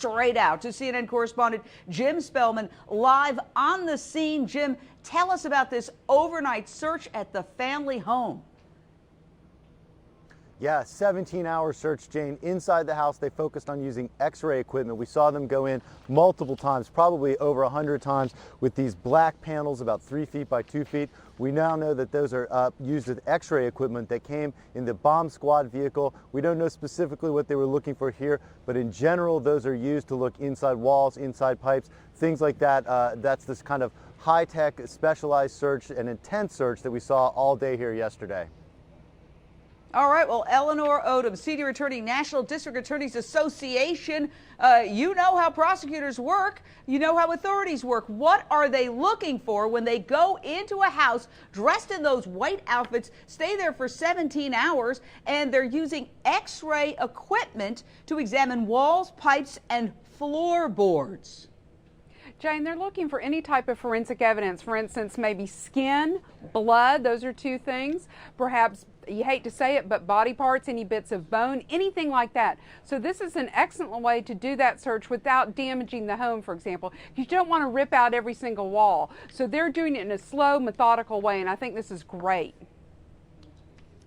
straight out to CNN correspondent Jim Spellman live on the scene. Jim, tell us about this overnight search at the family home. Yeah, 17-hour search, Jane. Inside the house, they focused on using X-ray equipment. We saw them go in multiple times, probably over 100 times, with these black panels about 3 feet by 2 feet. We now know that those are used with X-ray equipment that came in the bomb squad vehicle. We don't know specifically what they were looking for here, but in general, those are used to look inside walls, inside pipes, things like that. That's this kind of high-tech, specialized search and intense search that we saw all day here yesterday. All right, well, Eleanor Odom, Senior Attorney, National District Attorneys Association. You know how prosecutors work. You know how authorities work. What are they looking for when they go into a house dressed in those white outfits, stay there for 17 hours, and they're using X-ray equipment to examine walls, pipes, and floorboards? Jane, they're looking for any type of forensic evidence. For instance, maybe skin, blood, those are two things. Perhaps, you hate to say it, but body parts, any bits of bone, anything like that. So this is an excellent way to do that search without damaging the home, for example. You don't want to rip out every single wall. So they're doing it in a slow, methodical way, and I think this is great.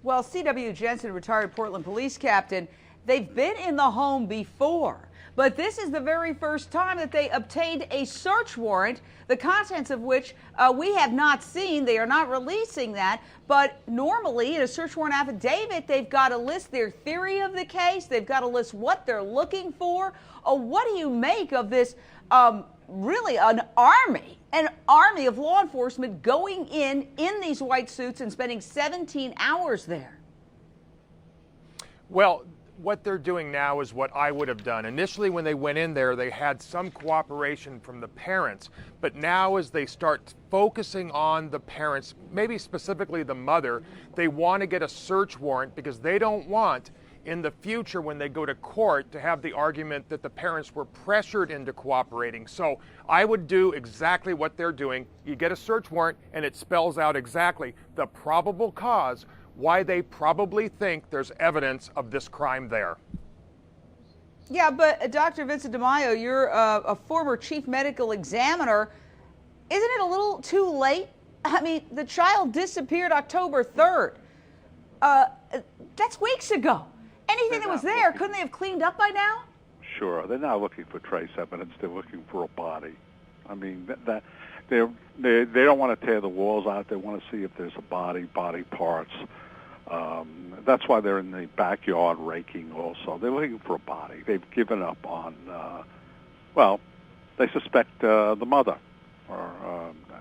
Well, C.W. Jensen, retired Portland police captain, they've been in the home before. But this is the very first time that they obtained a search warrant, the contents of which we have not seen. They are not releasing that. But normally in a search warrant affidavit, they've got to list their theory of the case. They've got to list what they're looking for. What do you make of this really an army of law enforcement going in these white suits and spending 17 hours there? Well, what they're doing now is what I would have done. Initially, when they went in there, they had some cooperation from the parents. But now as they start focusing on the parents, maybe specifically the mother, they want to get a search warrant because they don't want in the future when they go to court to have the argument that the parents were pressured into cooperating. So I would do exactly what they're doing. You get a search warrant and it spells out exactly the probable cause why they probably think there's evidence of this crime there. Yeah, but Dr. Vincent DiMaio, you're a former chief medical examiner. Isn't it a little too late? I mean, the child disappeared October 3rd. That's weeks ago. Anything that was there, couldn't they have cleaned up by now? Sure. They're not looking for trace evidence. They're looking for a body. I mean, they don't want to tear the walls out. They want to see if there's a body parts. That's why they're in the backyard raking also. They're looking for a body. They've given up on, they suspect the mother, or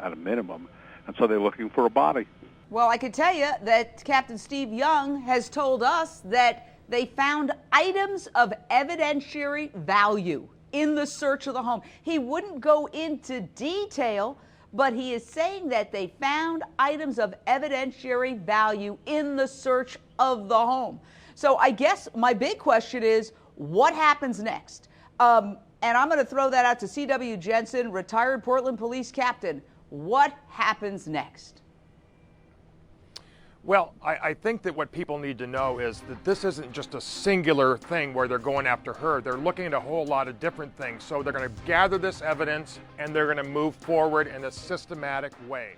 at a minimum, and so they're looking for a body. Well, I can tell you that Captain Steve Young has told us that they found items of evidentiary value in the search of the home. He wouldn't go into detail, but he is saying that they found items of evidentiary value in the search of the home. So I guess my big question is, what happens next? And I'm going to throw that out to C.W. Jensen, retired Portland police captain. What happens next? Well, I think that what people need to know is that this isn't just a singular thing where they're going after her. They're looking at a whole lot of different things. So they're going to gather this evidence and they're going to move forward in a systematic way.